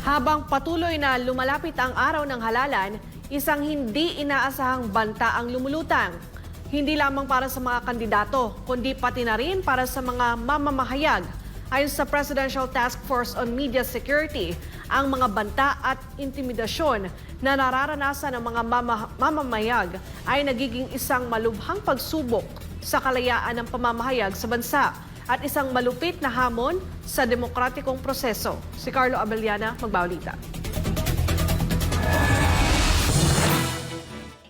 Habang patuloy na lumalapit ang araw ng halalan, isang hindi inaasahang banta ang lumulutang. Hindi lamang para sa mga kandidato, kundi pati na rin para sa mga mamamahayag. Ayon sa Presidential Task Force on Media Security, ang mga banta at intimidasyon na nararanasan ng mga mamamayag ay nagiging isang malubhang pagsubok sa kalayaan ng pamamahayag sa bansa at isang malupit na hamon sa demokratikong proseso. Si Carlo Abellana magbabalita.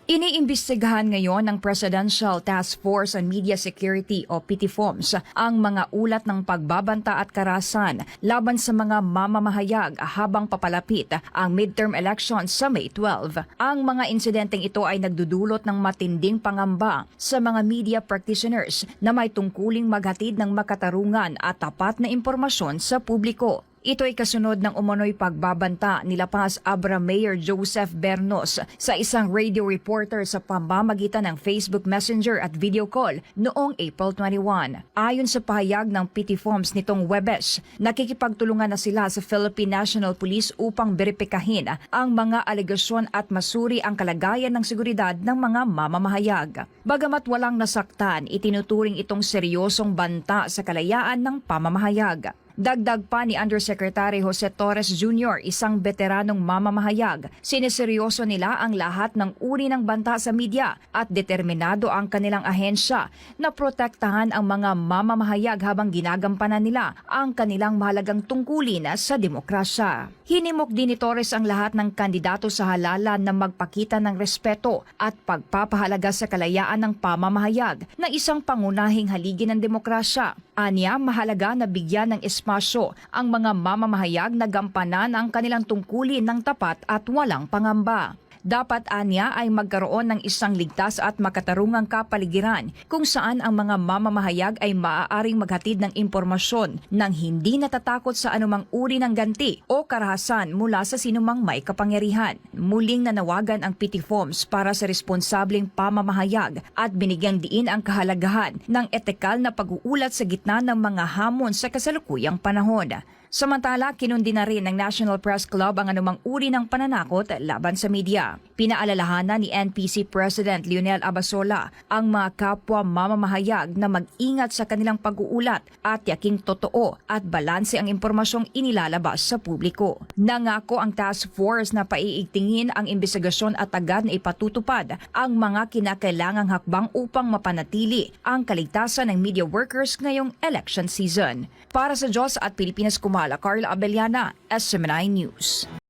Iniimbestigahan ngayon ng Presidential Task Force on Media Security o PTFOMS ang mga ulat ng pagbabanta at karahasan laban sa mga mamamahayag habang papalapit ang midterm elections sa May 12. Ang mga insidenteng ito ay nagdudulot ng matinding pangamba sa mga media practitioners na may tungkuling maghatid ng makatarungan at tapat na impormasyon sa publiko. Ito ay kasunod ng umano'y pagbabanta ni La Paz Abra Mayor Joseph Bernos sa isang radio reporter sa pamamagitan ng Facebook Messenger at video call noong April 21. Ayon sa pahayag ng PTFOMS nitong Webes, nakikipagtulungan na sila sa Philippine National Police upang beripikahin ang mga alegasyon at masuri ang kalagayan ng seguridad ng mga mamamahayag. Bagamat walang nasaktan, itinuturing itong seryosong banta sa kalayaan ng pamamahayag. Dagdag pa ni Undersecretary Jose Torres Jr., isang veteranong mamamahayag, siniseryoso nila ang lahat ng uri ng banta sa media at determinado ang kanilang ahensya na protektahan ang mga mamamahayag habang ginagampanan nila ang kanilang mahalagang tungkulin sa demokrasya. Hinimok din ni Torres ang lahat ng kandidato sa halalan na magpakita ng respeto at pagpapahalaga sa kalayaan ng pamamahayag na isang pangunahing haligi ng demokrasya. Anya, mahalaga na bigyan ng espasyo ang mga mamamahayag na gampanan ang kanilang tungkulin ng tapat at walang pangamba. Dapat anya ay magkaroon ng isang ligtas at makatarungang kapaligiran kung saan ang mga mamamahayag ay maaaring maghatid ng impormasyon nang hindi natatakot sa anumang uri ng ganti o karahasan mula sa sinumang may kapangyarihan. Muling nanawagan ang PTFOMS para sa responsableng pamamahayag at binigyang diin ang kahalagahan ng etikal na pag-uulat sa gitna ng mga hamon sa kasalukuyang panahon. Samantala, kinundi na rin ng National Press Club ang anumang uri ng pananakot laban sa media. Pinaalalahanan ni NPC President Leonel Abasola ang mga kapwa mamamahayag na mag-ingat sa kanilang pag-uulat at yaking totoo at balanse ang impormasyong inilalabas sa publiko. Nangako ang task force na paiigtingin ang investigasyon at agad na ipatutupad ang mga kinakailangang hakbang upang mapanatili ang kaligtasan ng media workers ngayong election season. Para sa Diyos at Pilipinas Kumala, Carla Abellana, SMNI News.